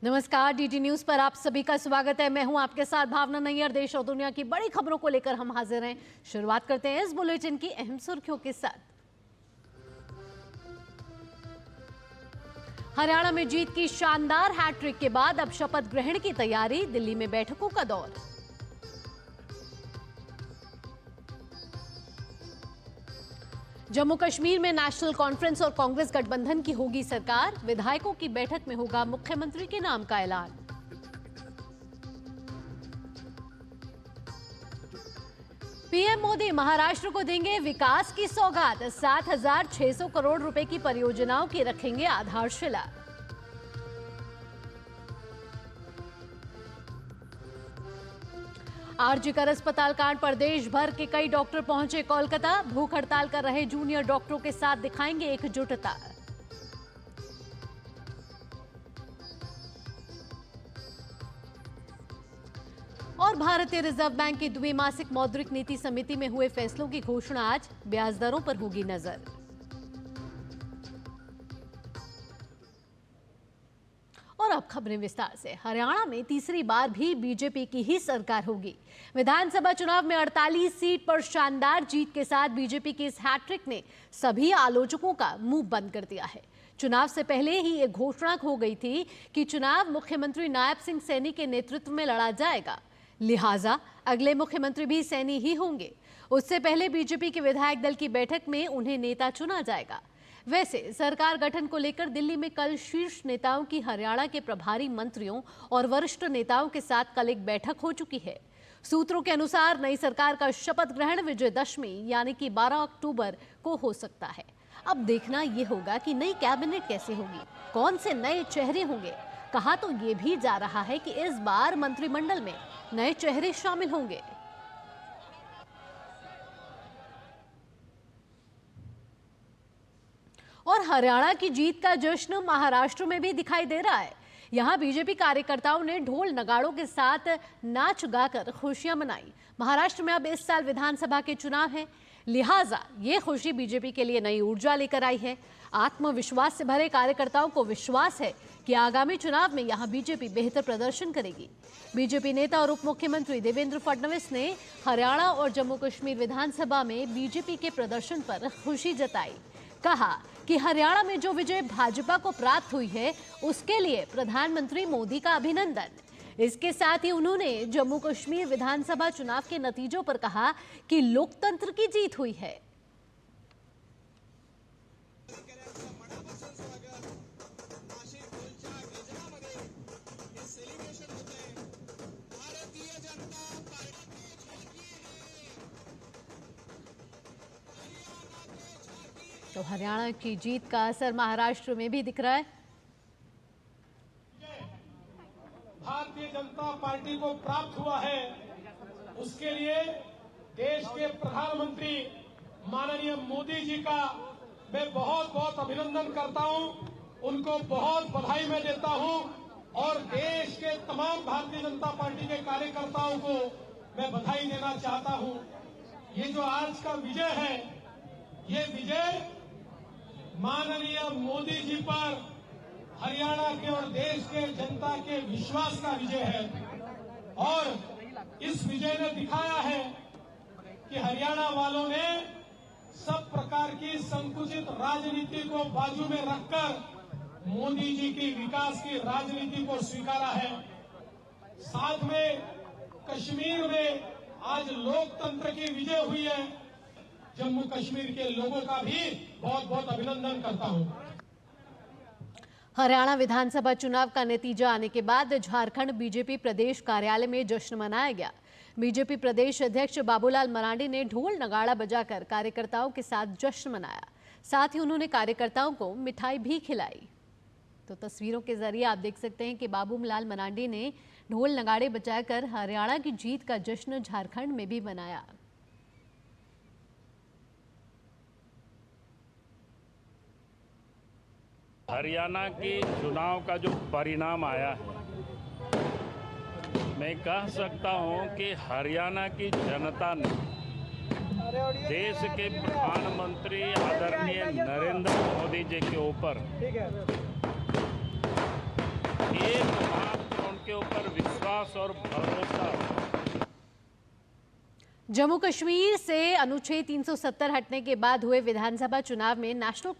नमस्कार, DD news पर आप सभी का स्वागत है। मैं हूं आपके साथ भावना नैयर। देश और दुनिया की बड़ी खबरों को लेकर हम हाजिर हैं। शुरुआत करते हैं इस बुलेटिन की अहम सुर्खियों के साथ। हरियाणा में जीत की शानदार हैट्रिक के बाद अब शपथ ग्रहण की तैयारी, दिल्ली में बैठकों का दौर। जम्मू कश्मीर में नेशनल कॉन्फ्रेंस और कांग्रेस गठबंधन की होगी सरकार, विधायकों की बैठक में होगा मुख्यमंत्री के नाम का ऐलान। पीएम मोदी महाराष्ट्र को देंगे विकास की सौगात, 7,600 करोड़ रुपए की परियोजनाओं की रखेंगे आधारशिला। आरजीकर अस्पताल कांड पर देश भर के कई डॉक्टर पहुंचे कोलकाता, भूख हड़ताल कर रहे जूनियर डॉक्टरों के साथ दिखाएंगे एकजुटता। और भारतीय रिजर्व बैंक की द्विमासिक मौद्रिक नीति समिति में हुए फैसलों की घोषणा आज, ब्याज दरों पर होगी नजर। और अब खबरें विस्तार से। हरियाणा में तीसरी बार भी बीजेपी की ही सरकार होगी। विधानसभा चुनाव में 48 सीट पर शानदार जीत के साथ बीजेपी की इस हैट्रिक ने सभी आलोचकों का मुंह बंद कर दिया है। चुनाव से पहले ही ये घोषणा हो गई थी कि चुनाव मुख्यमंत्री नायब सिंह सैनी के नेतृत्व में लड़ा जाएगा, लिहाजा अगले मुख्यमंत्री भी सैनी ही होंगे। उससे पहले बीजेपी के विधायक दल की बैठक में उन्हें नेता चुना जाएगा। वैसे सरकार गठन को लेकर दिल्ली में कल शीर्ष नेताओं की हरियाणा के प्रभारी मंत्रियों और वरिष्ठ नेताओं के साथ कल एक बैठक हो चुकी है। सूत्रों के अनुसार नई सरकार का शपथ ग्रहण विजयदशमी यानी कि 12 अक्टूबर को हो सकता है। अब देखना यह होगा कि नई कैबिनेट कैसे होगी, कौन से नए चेहरे होंगे। कहा तो ये भी जा रहा है कि इस बार मंत्रिमंडल में नए चेहरे शामिल होंगे। और हरियाणा की जीत का जश्न महाराष्ट्र में भी दिखाई दे रहा है। यहां बीजेपी कार्यकर्ताओं ने ढोल नगाड़ों के साथ नाच गाकर खुशियां मनाई। महाराष्ट्र में अब इस साल विधानसभा के चुनाव हैं, लिहाजा ये खुशी बीजेपी के लिए नई ऊर्जा लेकर आई है। आत्मविश्वास से भरे कार्यकर्ताओं को विश्वास है कि आगामी चुनाव में यहां बीजेपी बेहतर प्रदर्शन करेगी। बीजेपी नेता और उप मुख्यमंत्री देवेंद्र फडणवीस ने हरियाणा और जम्मू कश्मीर विधानसभा में बीजेपी के प्रदर्शन पर खुशी जताई। कहा कि हरियाणा में जो विजय भाजपा को प्राप्त हुई है उसके लिए प्रधानमंत्री मोदी का अभिनंदन। इसके साथ ही उन्होंने जम्मू कश्मीर विधानसभा चुनाव के नतीजों पर कहा कि लोकतंत्र की जीत हुई है। तो हरियाणा की जीत का असर महाराष्ट्र में भी दिख रहा है। भारतीय जनता पार्टी को प्राप्त हुआ है, उसके लिए देश के प्रधानमंत्री माननीय मोदी जी का मैं बहुत बहुत अभिनंदन करता हूं, उनको बहुत बधाई मैं देता हूं और देश के तमाम भारतीय जनता पार्टी के कार्यकर्ताओं को मैं बधाई देना चाहता हूं। ये जो आज का विजय है, ये विजय माननीय मोदी जी पर हरियाणा के और देश के जनता के विश्वास का विजय है। और इस विजय ने दिखाया है कि हरियाणा वालों ने सब प्रकार की संकुचित राजनीति को बाजू में रखकर मोदी जी की विकास की राजनीति को स्वीकारा है। साथ में कश्मीर में आज लोकतंत्र की विजय हुई है। जम्मू कश्मीर के लोगों का भी बहुत बहुत अभिनंदन करता हूं। हरियाणा विधानसभा चुनाव का नतीजा आने के बाद झारखंड बीजेपी प्रदेश कार्यालय में जश्न मनाया गया। बीजेपी प्रदेश अध्यक्ष बाबूलाल मरांडी ने ढोल नगाड़ा बजाकर कार्यकर्ताओं के साथ जश्न मनाया। साथ ही उन्होंने कार्यकर्ताओं को मिठाई भी खिलाई। तो तस्वीरों के जरिए आप देख सकते हैं कि बाबूलाल मरांडी ने ढोल नगाड़े बजाकर हरियाणा की जीत का जश्न झारखंड में भी मनाया। हरियाणा के चुनाव का जो परिणाम आया है, मैं कह सकता हूं कि हरियाणा की जनता ने देश के प्रधानमंत्री आदरणीय नरेंद्र मोदी जी के ऊपर एक बात उनके ऊपर विश्वास और भरोसा। जम्मू कश्मीर से अनुच्छेद 370 हटने के बाद हुए विधानसभा चुनाव में नेशनल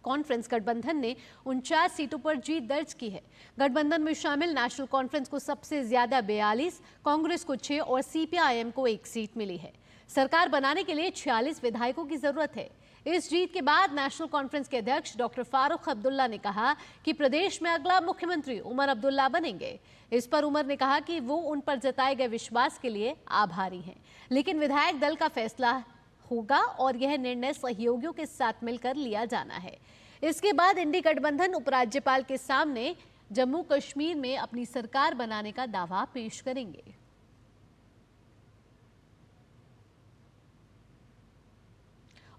कॉन्फ्रेंस गठबंधन ने 49 सीटों पर जीत दर्ज की है। गठबंधन में शामिल नेशनल कॉन्फ्रेंस को सबसे ज्यादा 42, कांग्रेस को 6 और सीपीआईएम को 1 सीट मिली है। सरकार बनाने के लिए 46 विधायकों की जरूरत है। इस जीत के बाद नेशनल कॉन्फ्रेंस के अध्यक्ष डॉक्टर फारूक अब्दुल्ला ने कहा कि प्रदेश में अगला मुख्यमंत्री उमर अब्दुल्ला बनेंगे। इस पर उमर ने कहा कि वो उन पर जताए गए विश्वास के लिए आभारी हैं, लेकिन विधायक दल का फैसला होगा और यह निर्णय सहयोगियों के साथ मिलकर लिया जाना है। इसके बाद इंडी गठबंधन उपराज्यपाल के सामने जम्मू कश्मीर में अपनी सरकार बनाने का दावा पेश करेंगे।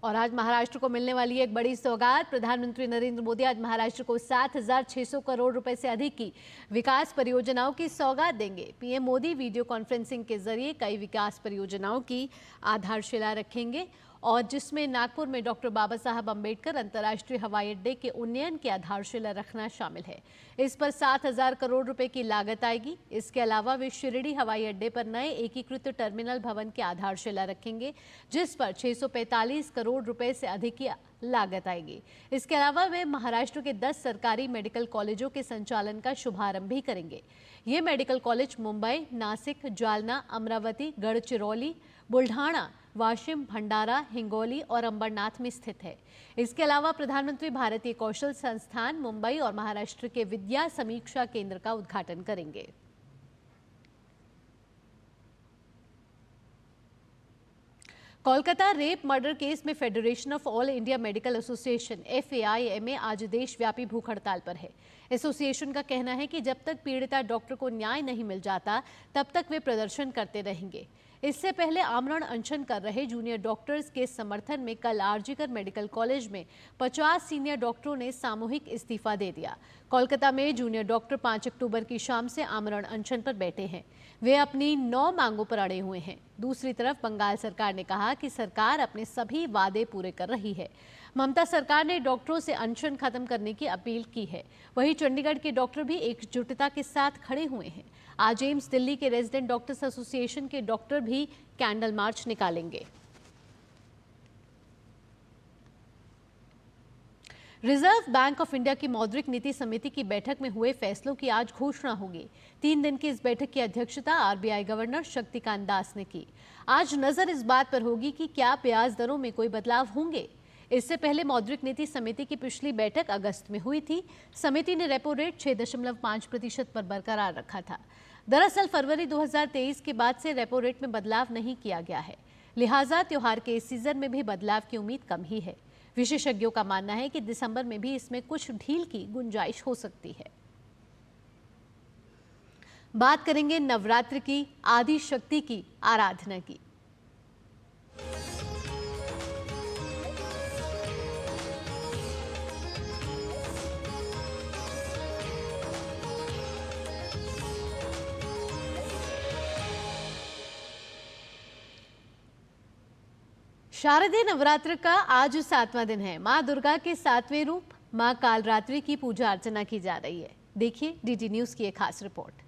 और आज महाराष्ट्र को मिलने वाली एक बड़ी सौगात। प्रधानमंत्री नरेंद्र मोदी आज महाराष्ट्र को 7,600 करोड़ रुपए से अधिक की विकास परियोजनाओं की सौगात देंगे। पीएम मोदी वीडियो कॉन्फ्रेंसिंग के जरिए कई विकास परियोजनाओं की आधारशिला रखेंगे और जिसमें नागपुर में डॉक्टर बाबा साहब अंबेडकर अंतर्राष्ट्रीय हवाई अड्डे के उन्नयन की आधारशिला रखना शामिल है। इस पर 7,000 करोड़ रुपए की लागत आएगी। इसके अलावा वे शिरडी हवाई अड्डे पर नए एकीकृत टर्मिनल भवन की आधारशिला रखेंगे, जिस पर 645 करोड़ रुपए से अधिक की लागत आएगी। इसके अलावा वे महाराष्ट्र के 10 सरकारी मेडिकल कॉलेजों के संचालन का शुभारंभ भी करेंगे। ये मेडिकल कॉलेज मुंबई, नासिक, जालना, अमरावती, गढ़चिरौली, बुल्ढाना, वाशिम, भंडारा, हिंगोली और अंबरनाथ में स्थित है। इसके अलावा प्रधानमंत्री भारतीय कौशल संस्थान मुंबई और महाराष्ट्र के विद्या समीक्षा केंद्र का उद्घाटन करेंगे। कोलकाता रेप मर्डर केस में federation of all India medical association FAIMA आज देशव्यापी भूख हड़ताल पर है। एसोसिएशन का कहना है कि जब तक पीड़िता डॉक्टर को न्याय नहीं मिल जाता तब तक वे प्रदर्शन करते रहेंगे। इससे पहले आमरण अनशन कर रहे जूनियर डॉक्टर्स के समर्थन में कल आरजीकर मेडिकल कॉलेज में 50 सीनियर डॉक्टरों ने सामूहिक इस्तीफा दे दिया। कोलकाता में जूनियर डॉक्टर 5 अक्टूबर की शाम से आमरण अनशन पर बैठे हैं। वे अपनी 9 मांगों पर अड़े हुए हैं। दूसरी तरफ बंगाल सरकार ने कहा कि सरकार अपने सभी वादे पूरे कर रही है। ममता सरकार ने डॉक्टरों से अनशन खत्म करने की अपील की है। वहीं चंडीगढ़ के डॉक्टर भी एकजुटता के साथ खड़े हुए हैं। आज एम्स दिल्ली के रेजिडेंट डॉक्टर्स एसोसिएशन के डॉक्टर भी कैंडल मार्च निकालेंगे। रिजर्व बैंक ऑफ इंडिया की मौद्रिक नीति समिति की बैठक में हुए फैसलों की आज घोषणा होगी। 3 दिन की इस बैठक की अध्यक्षता RBI गवर्नर शक्तिकांत दास ने की। आज नजर इस बात पर होगी कि क्या ब्याज दरों में कोई बदलाव होंगे। इससे पहले मौद्रिक नीति समिति की पिछली बैठक अगस्त में हुई थी। समिति ने रेपो रेट 6.5% पर बरकरार रखा था। दरअसल फरवरी 2023 के बाद से रेपो रेट में बदलाव नहीं किया गया है, लिहाजा त्योहार के इस सीजन में भी बदलाव की उम्मीद कम ही है। विशेषज्ञों का मानना है कि दिसंबर में भी इसमें कुछ ढील की गुंजाइश हो सकती है। बात करेंगे नवरात्र की, आदि शक्ति की आराधना की। शारदीय नवरात्र का आज 7वां दिन है। मां दुर्गा के 7वें रूप मां कालरात्रि की पूजा अर्चना की जा रही है। देखिए DD न्यूज की एक खास रिपोर्ट।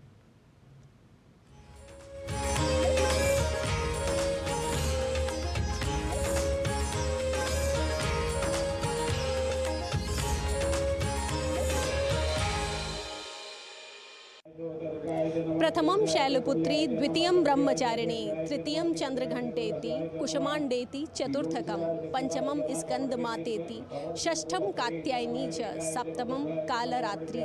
प्रथमं शैलपुत्री, द्वितीयं ब्रह्मचारिणी, तृतीयं चंद्रघंटेति, कुसुमांडेति चतुर्थकं, पंचमं स्कंदमातेति, षष्ठम कात्यायनी च, सप्तमं कालरात्रि।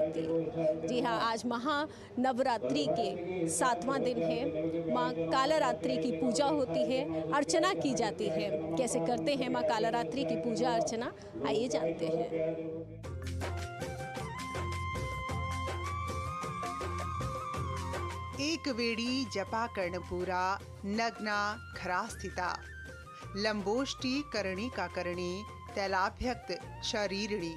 जी हाँ, आज महानवरात्रि के 7वां दिन है। माँ कालरात्रि की पूजा होती है, अर्चना की जाती है। कैसे करते हैं माँ कालरात्रि की पूजा अर्चना, आइए जानते हैं। एक वेड़ी जपा कर्णपूरा, नग्ना खरा स्थिता, लंबोष्टी करणी का करणी, तैलाभ्यक्त शरीरिणी,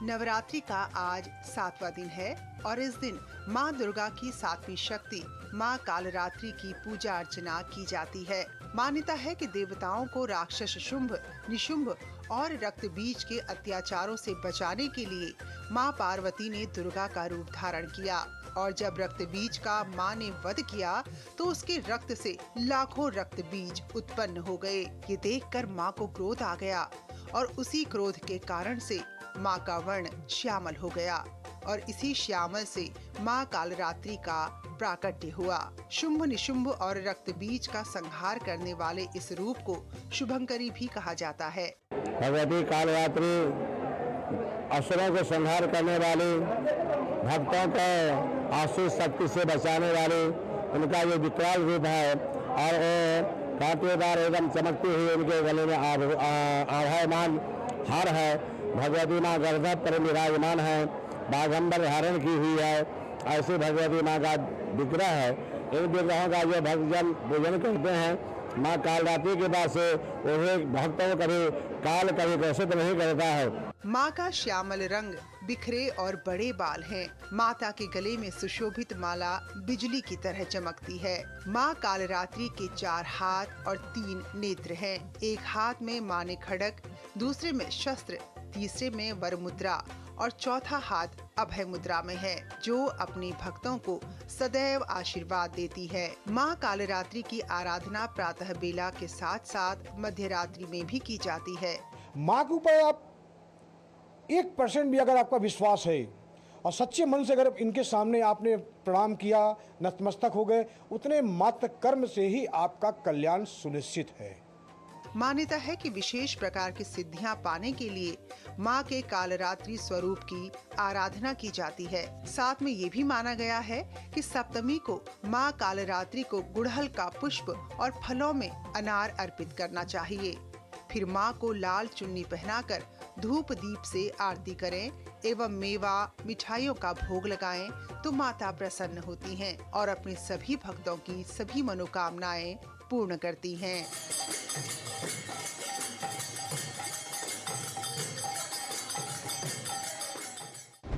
नवरात्रि का आज 7वां दिन है और इस दिन माँ दुर्गा की 7वीं शक्ति माँ कालरात्रि की पूजा अर्चना की जाती है। मान्यता है कि देवताओं को राक्षस शुंभ, निशुंभ और रक्त बीज के अत्याचारों से बचाने के लिए माँ पार्वती ने दुर्गा का रूप धारण किया और जब रक्त बीज का माँ ने वध किया तो उसके रक्त से लाखों रक्त बीज उत्पन्न हो गए। ये देखकर माँ को क्रोध आ गया और उसी क्रोध के कारण से माँ का वर्ण श्यामल हो गया और इसी श्यामल से माँ कालरात्रि का प्राकट्य हुआ। शुंभ, निशुंभ और रक्त बीज का संहार करने वाले इस रूप को शुभंकरी भी कहा जाता है। भगवती कालरात्रि असुरों को संहार करने वाली, भक्तों को आसुर शक्ति से बचाने वाली उनका ये विकराल रूप है और कांटेदार एवं चमकती हुई उनके गले में आभायमान हार है। भगवती माँ गर्दभ पर विराजमान है, बाघंबर धारण की हुई है। ऐसे भगवती माँ का विग्रह है। इन विग्रहों का जो भक्तजन पूजन करते हैं माँ कालरात्रि के बाद से उन्हें भक्तों को कभी काल कभी ग्रसित नहीं करता है। माँ का श्यामल रंग, बिखरे और बड़े बाल हैं। माता के गले में सुशोभित माला बिजली की तरह चमकती है। माँ कालरात्रि के 4 हाथ और 3 नेत्र हैं। एक हाथ में माँ ने खड्ग, दूसरे में शस्त्र, तीसरे में वर मुद्रा और चौथा हाथ अभय मुद्रा में है, जो अपने भक्तों को सदैव आशीर्वाद देती है। माँ कालरात्रि की आराधना प्रातः बेला के साथ साथ मध्य रात्रि में भी की जाती है। माँ के ऊपर आप 1% भी अगर आपका विश्वास है और सच्चे मन से अगर इनके सामने आपने प्रणाम किया, नतमस्तक हो गए, उतने मात्र कर्म से ही आपका कल्याण सुनिश्चित है। मान्यता है कि विशेष प्रकार की सिद्धियां पाने के लिए माँ के कालरात्रि स्वरूप की आराधना की जाती है। साथ में ये भी माना गया है कि सप्तमी को माँ कालरात्रि को गुड़हल का पुष्प और फलों में अनार अर्पित करना चाहिए। फिर माँ को लाल चुन्नी पहनाकर धूप दीप से आरती करें एवं मेवा मिठाइयों का भोग लगाएं तो माता प्रसन्न होती हैं और अपने सभी भक्तों की सभी मनोकामनाएं पूर्ण करती हैं।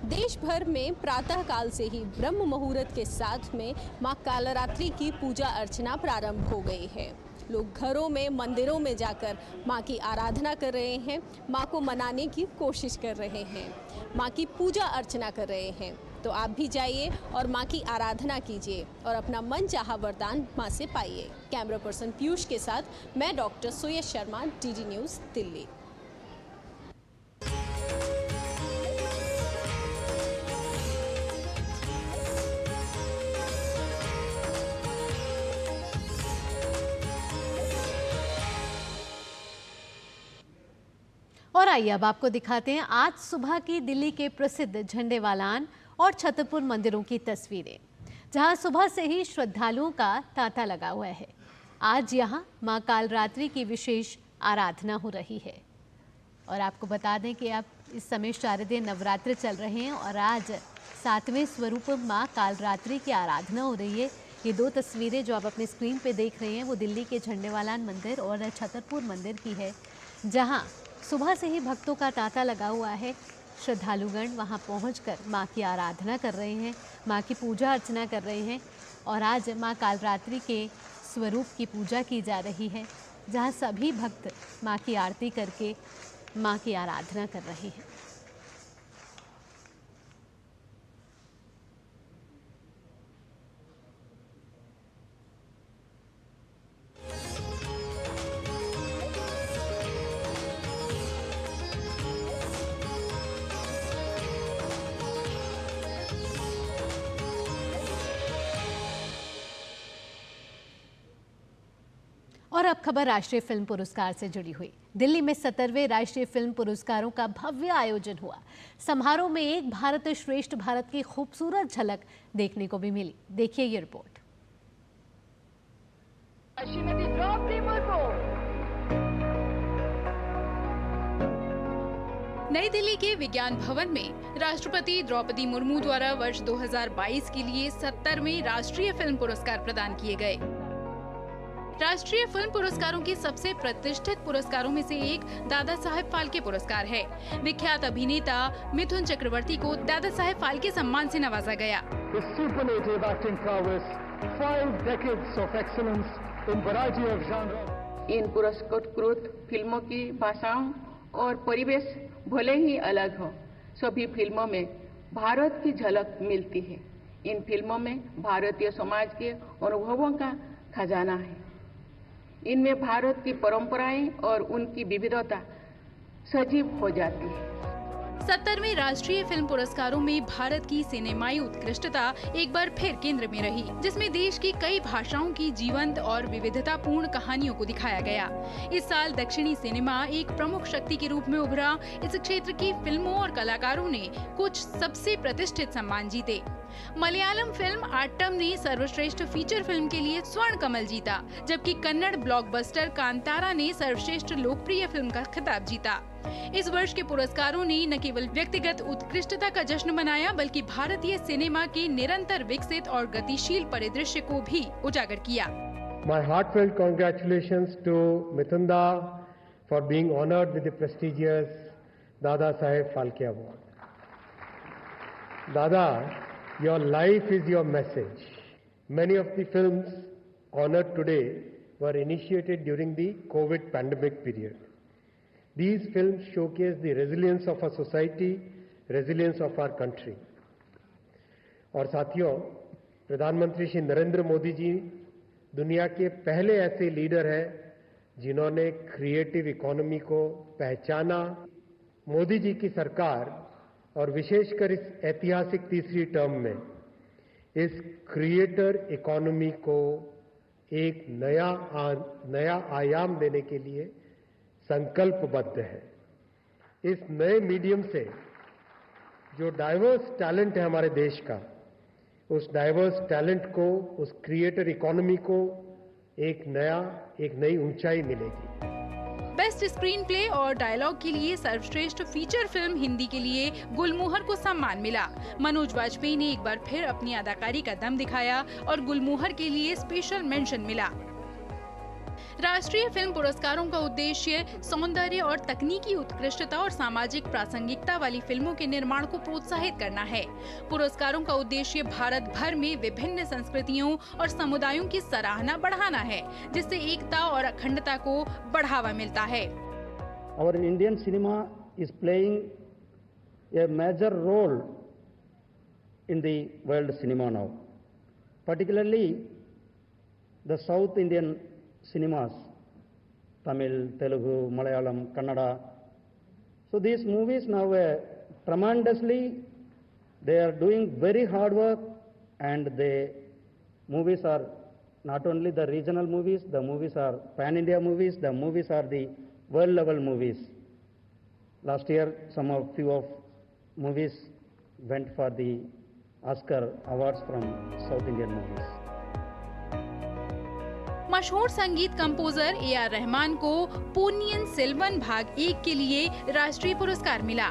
देश भर में प्रातः काल से ही ब्रह्म मुहूर्त के साथ में माँ कालरात्रि की पूजा अर्चना प्रारंभ हो गई है। लोग घरों में, मंदिरों में जाकर माँ की आराधना कर रहे हैं, माँ को मनाने की कोशिश कर रहे हैं, माँ की पूजा अर्चना कर रहे हैं। तो आप भी जाइए और माँ की आराधना कीजिए और अपना मन चाहा वरदान माँ से पाइए। कैमरा पर्सन पीयूष के साथ मैं डॉक्टर सुयश शर्मा, डीडी न्यूज़, दिल्ली। और आइए अब आपको दिखाते हैं आज सुबह की दिल्ली के प्रसिद्ध झंडेवालान और छतरपुर मंदिरों की तस्वीरें, जहां सुबह से ही श्रद्धालुओं का तांता लगा हुआ है। आज यहां मां कालरात्रि की विशेष आराधना हो रही है और आपको बता दें कि आप इस समय शारदीय नवरात्र चल रहे हैं और आज 7वें स्वरूप मां कालरात्रि की आराधना हो रही है। ये 2 तस्वीरें जो आप अपने स्क्रीन पे देख रहे हैं वो दिल्ली के झंडेवालान मंदिर और छतरपुर मंदिर की है, जहाँ सुबह से ही भक्तों का तांता लगा हुआ है। श्रद्धालुगण वहां पहुंचकर मां की आराधना कर रहे हैं, मां की पूजा अर्चना कर रहे हैं और आज मां कालरात्रि के स्वरूप की पूजा की जा रही है, जहां सभी भक्त मां की आरती करके मां की आराधना कर रहे हैं। और अब खबर राष्ट्रीय फिल्म पुरस्कार से जुड़ी हुई। दिल्ली में 17वें राष्ट्रीय फिल्म पुरस्कारों का भव्य आयोजन हुआ। समारोह में एक भारत श्रेष्ठ भारत की खूबसूरत झलक देखने को भी मिली। देखिए ये रिपोर्ट। नई दिल्ली के विज्ञान भवन में राष्ट्रपति द्रौपदी मुर्मू द्वारा वर्ष 2022 के लिए 70वें राष्ट्रीय फिल्म पुरस्कार प्रदान किए गए। राष्ट्रीय फिल्म पुरस्कारों के सबसे प्रतिष्ठित पुरस्कारों में से एक दादा साहेब फाल्के पुरस्कार है। विख्यात अभिनेता मिथुन चक्रवर्ती को दादा साहेब फाल्के सम्मान से नवाजा गया। इन पुरस्कृत फिल्मों की भाषाओं और परिवेश भले ही अलग हो, सभी फिल्मों में भारत की झलक मिलती है। इन फिल्मों में भारतीय समाज के अनुभवों का खजाना है। इनमें भारत की परंपराएं और उनकी विविधता सजीव हो जाती है। 70वें राष्ट्रीय फिल्म पुरस्कारों में भारत की सिनेमाई उत्कृष्टता एक बार फिर केंद्र में रही, जिसमें देश की कई भाषाओं की जीवंत और विविधतापूर्ण कहानियों को दिखाया गया। इस साल दक्षिणी सिनेमा एक प्रमुख शक्ति के रूप में उभरा। इस क्षेत्र की फिल्मों और कलाकारों ने कुछ सबसे प्रतिष्ठित सम्मान जीते। मलयालम फिल्म आट्टम ने सर्वश्रेष्ठ फीचर फिल्म के लिए स्वर्ण कमल जीता, जबकि कन्नड़ ब्लॉकबस्टर कांतारा ने सर्वश्रेष्ठ लोकप्रिय फिल्म का खिताब जीता। इस वर्ष के पुरस्कारों ने न केवल व्यक्तिगत उत्कृष्टता का जश्न मनाया, बल्कि भारतीय सिनेमा के निरंतर विकसित और गतिशील परिदृश्य को भी उजागर किया। My heartfelt congratulations to Mithunda for being honored with the prestigious Dada Saheb Phalke Award. Dada, your life is your message. Many of the films honored today were initiated during the COVID pandemic period. These films showcase the resilience of our society, resilience of our country. और साथियों, प्रधानमंत्री श्री नरेंद्र मोदी जी दुनिया के पहले ऐसे leader हैं जिन्होंने creative economy को पहचाना। मोदी जी की सरकार और विशेषकर इस ऐतिहासिक तीसरी टर्म में इस क्रिएटर इकोनॉमी को एक नया आयाम देने के लिए संकल्पबद्ध है। इस नए मीडियम से जो डाइवर्स टैलेंट है हमारे देश का, उस डाइवर्स टैलेंट को, उस क्रिएटर इकोनॉमी को एक नई ऊंचाई मिलेगी। बेस्ट स्क्रीन प्ले और डायलॉग के लिए सर्वश्रेष्ठ फीचर फिल्म हिंदी के लिए गुलमोहर को सम्मान मिला। मनोज वाजपेयी ने एक बार फिर अपनी अदाकारी का दम दिखाया और गुलमोहर के लिए स्पेशल मेंशन मिला। राष्ट्रीय फिल्म पुरस्कारों का उद्देश्य सौंदर्य और तकनीकी उत्कृष्टता और सामाजिक प्रासंगिकता वाली फिल्मों के निर्माण को प्रोत्साहित करना है। पुरस्कारों का उद्देश्य भारत भर में विभिन्न संस्कृतियों और समुदायों की सराहना बढ़ाना है, जिससे एकता और अखंडता को बढ़ावा मिलता है। Our Indian cinema is playing a major role in the world cinema now, particularly the South Indian cinemas, Tamil, Telugu, Malayalam, Kannada. So these movies now tremendously, they are doing very hard work, and the movies are not only the regional movies, the movies are pan-India movies, the movies are the world level movies. Last year, few of movies went for the Oscar awards from South Indian movies. मशहूर संगीत composer AR. Rahman को पोन्नियिन सेल्वन भाग 1 के लिए राष्ट्रीय पुरस्कार मिला।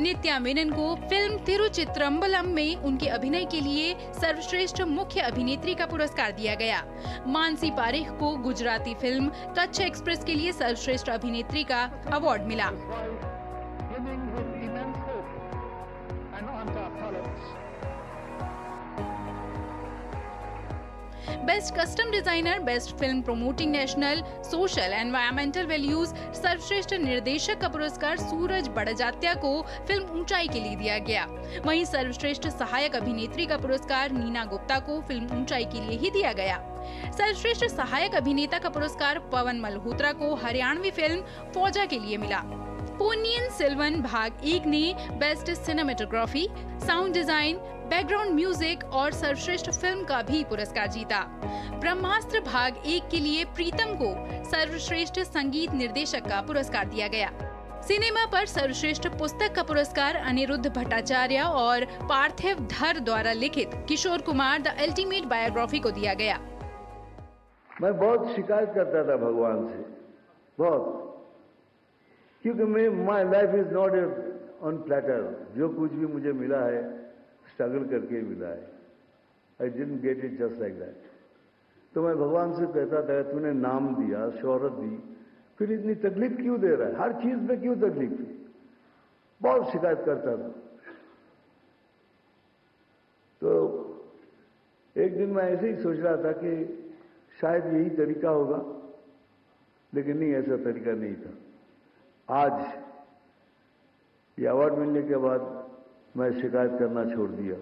नित्या मेनन को फिल्म तिरुचित्रम्बलम में उनके अभिनय के लिए सर्वश्रेष्ठ मुख्य अभिनेत्री का पुरस्कार दिया गया। मानसी पारेख को गुजराती फिल्म कच्छ एक्सप्रेस के लिए सर्वश्रेष्ठ अभिनेत्री का अवार्ड मिला। Best custom designer, best film promoting national, social, environmental values, सर्वश्रेष्ठ निर्देशक का पुरस्कार सूरज बड़जात्या को फिल्म ऊंचाई के लिए दिया गया। वहीं सर्वश्रेष्ठ सहायक अभिनेत्री का पुरस्कार नीना गुप्ता को फिल्म ऊंचाई के लिए ही दिया गया। सर्वश्रेष्ठ सहायक अभिनेता का पुरस्कार पवन मल्होत्रा को हरियाणवी फिल्म फौजा के लिए मिला। पोन्नियिन सेल्वन भाग 1 ने best cinematography, sound design, background music और सर्वश्रेष्ठ फिल्म का भी पुरस्कार जीता। ब्रह्मास्त्र भाग 1 के लिए प्रीतम को सर्वश्रेष्ठ संगीत निर्देशक का पुरस्कार दिया गया। सिनेमा पर सर्वश्रेष्ठ पुस्तक का पुरस्कार अनिरुद्ध भट्टाचार्य और पार्थिव धर द्वारा लिखित Kishore Kumar the ultimate biography को दिया गया। मैं बहुत शिकायत करता था भगवान से, बहुत, क्योंकि my life is not on platter. जो कुछ भी मुझे मिला है स्ट्रगल करके मिला है। I didn't get it just like that. तो मैं भगवान से कहता था, तूने नाम दिया, शोहरत दी, फिर इतनी तकलीफ क्यों दे रहा है? हर चीज में क्यों तकलीफ? बहुत शिकायत करता था। तो एक दिन मैं ऐसे ही सोच रहा था कि शायद यही तरीका होगा, लेकिन नहीं, ऐसा तरीका नहीं था। आज ये अवार्ड मिलने के बाद मैं शिकायत करना छोड़ दिया।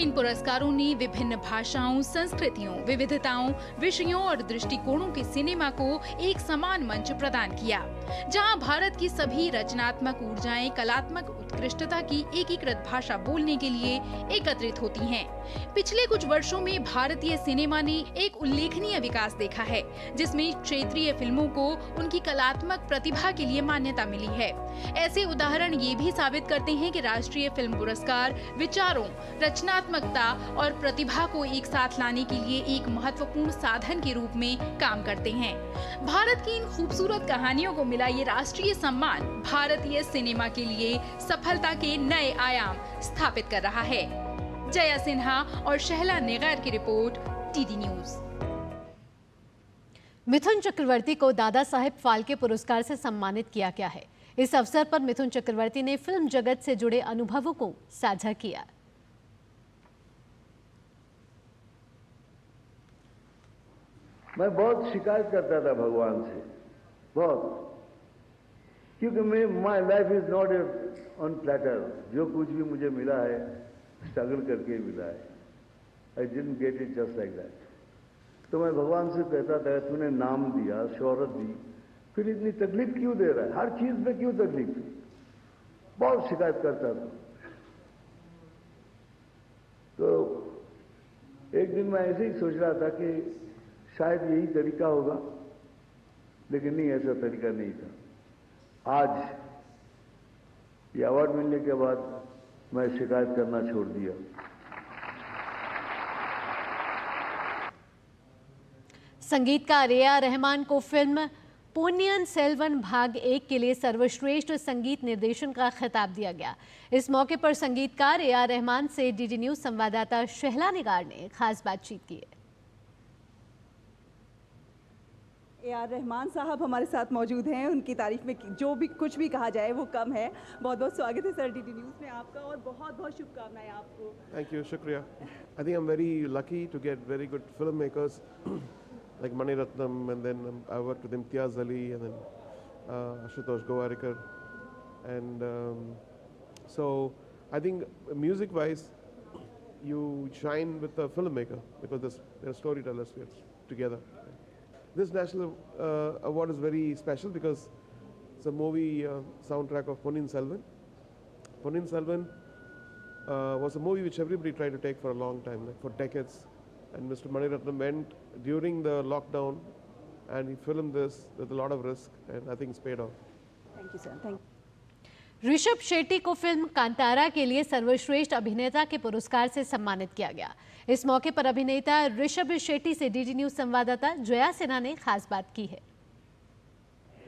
इन पुरस्कारों ने विभिन्न भाषाओं, संस्कृतियों, विविधताओं, विषयों और दृष्टिकोणों के सिनेमा को एक समान मंच प्रदान किया, जहां भारत की सभी रचनात्मक ऊर्जाएं कलात्मक उत्कृष्टता की एकीकृत भाषा बोलने के लिए एकत्रित होती हैं। पिछले कुछ वर्षों में भारतीय सिनेमा ने एक उल्लेखनीय विकास देखा है, जिसमें क्षेत्रीय फिल्मों को उनकी कलात्मक प्रतिभा के लिए मान्यता मिली है। ऐसे उदाहरण ये भी साबित करते हैं कि राष्ट्रीय फिल्म पुरस्कार विचारों, रचनात्मकता और प्रतिभा को एक साथ लाने के लिए एक महत्वपूर्ण साधन के रूप में काम करते हैं। भारत की इन खूबसूरत कहानियों को मिला ये राष्ट्रीय सम्मान भारतीय सिनेमा के लिए सफलता के नए आयाम स्थापित कर रहा है। जया सिन्हा और शहला निगैर की report, TD news. Mithun Chakraborty को दादा साहेब फाल्के पुरस्कार से सम्मानित किया गया है। इस अवसर पर मिथुन चक्रवर्ती ने फिल्म जगत से जुड़े अनुभवों को साझा किया। मैं बहुत शिकायत करता था भगवान से, बहुत, क्योंकि my life is not on platter. जो कुछ भी मुझे मिला है स्ट्रगल करके मिला है। I didn't get it just like that. तो मैं भगवान से कहता था, तूने नाम दिया, शोहरत दी, फिर इतनी तकलीफ क्यों दे रहा है? हर चीज में क्यों तकलीफ? बहुत शिकायत करता था। तो एक दिन मैं ऐसे ही सोच रहा था कि शायद यही तरीका होगा, लेकिन नहीं, ऐसा तरीका नहीं था। आज ये अवार्ड मिलने के बाद मैं शिकायत करना छोड़ दिया। संगीतकार ए.आर. रहमान को फिल्म पोन्नियन सेल्वन भाग 1 के लिए सर्वश्रेष्ठ संगीत निर्देशन का खिताब दिया गया। इस मौके पर संगीतकार ए.आर. रहमान से डीडी न्यूज संवाददाता शहला निगार ने खास बातचीत की है। ए.आर. रहमान साहब हमारे साथ मौजूद हैं। उनकी तारीफ में जो भी कुछ भी कहा जाए वो कम है। बहुत बहुत स्वागत है सर डीडी न्यूज़ में आपका, और बहुत बहुत शुभकामनाएं आपको। थैंक यू, शुक्रिया। I think I am very lucky to get very good film makers like Mani Ratnam, and then I worked with Imtiaz Ali, and then Ashutosh Gowarikar, and so I think music-wise, you shine with the filmmaker because they're storytellers. We're together. This national award is very special because it's a movie soundtrack of Ponniyin Selvan. Ponniyin Selvan was a movie which everybody tried to take for a long time, like for decades. And Mr. Mani Ratnam went during the lockdown and he filmed this with a lot of risk, and I think it's paid off. Thank you, sir. Thank you. Rishabh Shetty को film Kantara के लिए सर्वश्रेष्ठ अभिनेता के पुरस्कार से सम्मानित किया गया। इस मौके पर अभिनेता ऋषभ शेट्टी से डीडी न्यूज संवाददाता जया सिन्हा ने खास बात की है।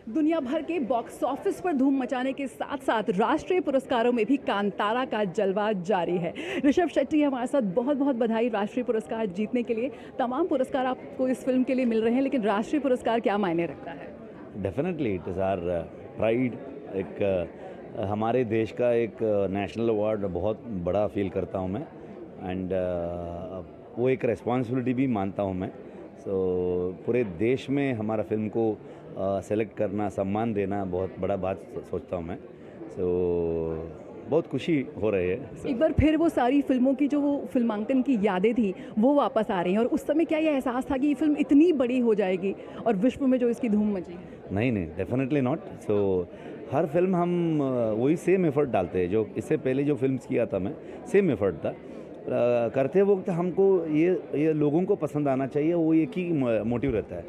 दुनिया भर के बॉक्स ऑफिस पर धूम मचाने के साथ साथ राष्ट्रीय पुरस्कारों में भी कांतारा का जलवा जारी है। ऋषभ शेट्टी हमारे साथ, बहुत बहुत बधाई राष्ट्रीय पुरस्कार जीतने के लिए। तमाम पुरस्कार आपको इस फिल्म के लिए मिल रहे हैं, लेकिन राष्ट्रीय पुरस्कार क्या मायने रखता है? Definitely it is our pride. एक हमारे देश का एक नेशनल अवार्ड बहुत बड़ा फील करता हूँ मैं, एंड वो एक रिस्पॉन्सिबिलिटी भी मानता हूँ मैं। पूरे देश में हमारा फिल्म को सेलेक्ट करना, सम्मान देना बहुत बड़ा बात सोचता हूँ मैं। बहुत खुशी हो रही है। एक बार फिर वो सारी फिल्मों की जो वो फिल्मांकन की यादें थी वो वापस आ रही हैं, और उस समय क्या ये एहसास था कि ये फिल्म इतनी बड़ी हो जाएगी और विश्व में जो इसकी धूम मची? नहीं, डेफिनेटली नॉट। हर फिल्म हम वही सेम एफर्ट डालते हैं जो इससे पहले जो फिल्म्स किया था मैं, सेम एफर्ट था। करते वक्त हमको ये लोगों को पसंद आना चाहिए, वो एक ही मोटिव रहता है।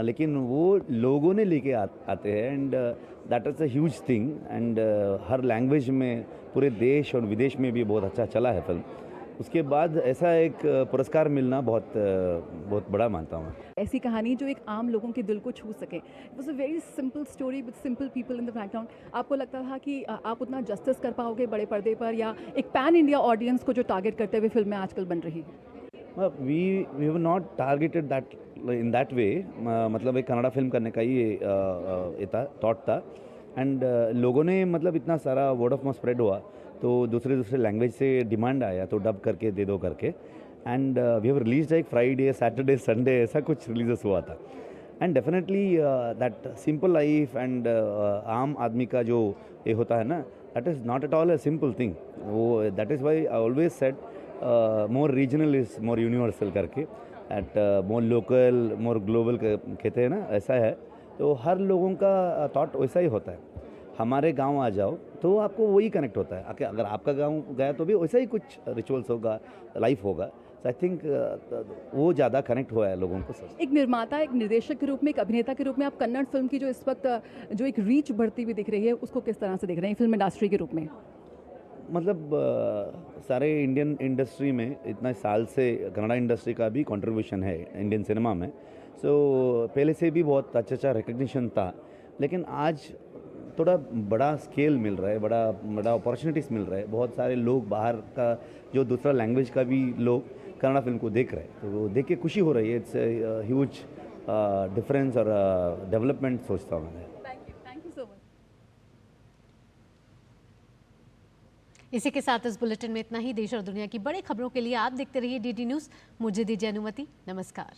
लेकिन वो लोगों ने लेके आते हैं, and that is a huge thing. And her language में पूरे देश और विदेश में भी बहुत अच्छा चला है फिल्म। उसके बाद ऐसा एक पुरस्कार मिलना बहुत बहुत बड़ा मानता हूँ। ऐसी कहानी जो एक आम लोगों के दिल को छू सके। It was a very simple story with simple people in the background. आपको लगता था कि आप उतना जस्टिस कर पाओगे बड़े पर्दे पर, या एक पैन इंडिया ऑडियंस को जो टारगेट करते हुए फिल्में आजकल बन रही हैं? We have not targeted that in that way. मतलब एक कन्नड़ा फिल्म करने का ही थॉट था। एंड लोगों ने मतलब इतना सारा वर्ड ऑफ माउथ स्प्रेड हुआ, तो दूसरे लैंग्वेज से डिमांड आया तो डब करके दे दो करके। And we have release like Friday, Saturday, Sunday, ऐसा कुछ रिलीजेस हुआ था। And definitely that simple life and आम आदमी का जो ये होता है ना, that is not at all a simple thing. वो that is why I always said more regional is more universal करके, at more local more global कहते हैं ना, ऐसा है। तो हर लोगों का थॉट वैसा ही होता है। हमारे गांव आ जाओ तो आपको वही कनेक्ट होता है। अगर आपका गांव गया तो भी वैसा ही कुछ रिचुअल्स होगा, लाइफ होगा। सो आई थिंक वो ज़्यादा कनेक्ट हुआ है लोगों को। एक निर्माता, एक निर्देशक के रूप में, एक अभिनेता के रूप में आप कन्नड़ फिल्म की जो इस वक्त जो एक रीच बढ़ती हुई दिख रही है, उसको किस तरह से देख रहे हैं फिल्म इंडस्ट्री के रूप में? मतलब सारे इंडियन इंडस्ट्री में इतना साल से कन्नड़ा इंडस्ट्री का भी कंट्रीब्यूशन है इंडियन सिनेमा में। सो पहले से भी बहुत अच्छा रिकग्निशन था, लेकिन आज थोड़ा बड़ा स्केल मिल रहा है, बड़ा अपॉर्चुनिटीज़ मिल रहा है। बहुत सारे लोग बाहर का जो दूसरा लैंग्वेज का भी लोग कन्नड़ा फिल्म को देख रहे हैं, तो वो देख के खुशी हो रही है। इट्स ह्यूज डिफरेंस और डेवलपमेंट सोचता हूँ मैं। Thank you so much. इसी के साथ इस बुलेटिन में इतना ही। देश और दुनिया की बड़ी खबरों के लिए आप देखते रहिए DD न्यूज़। मुझे दीजिए अनुमति। नमस्कार।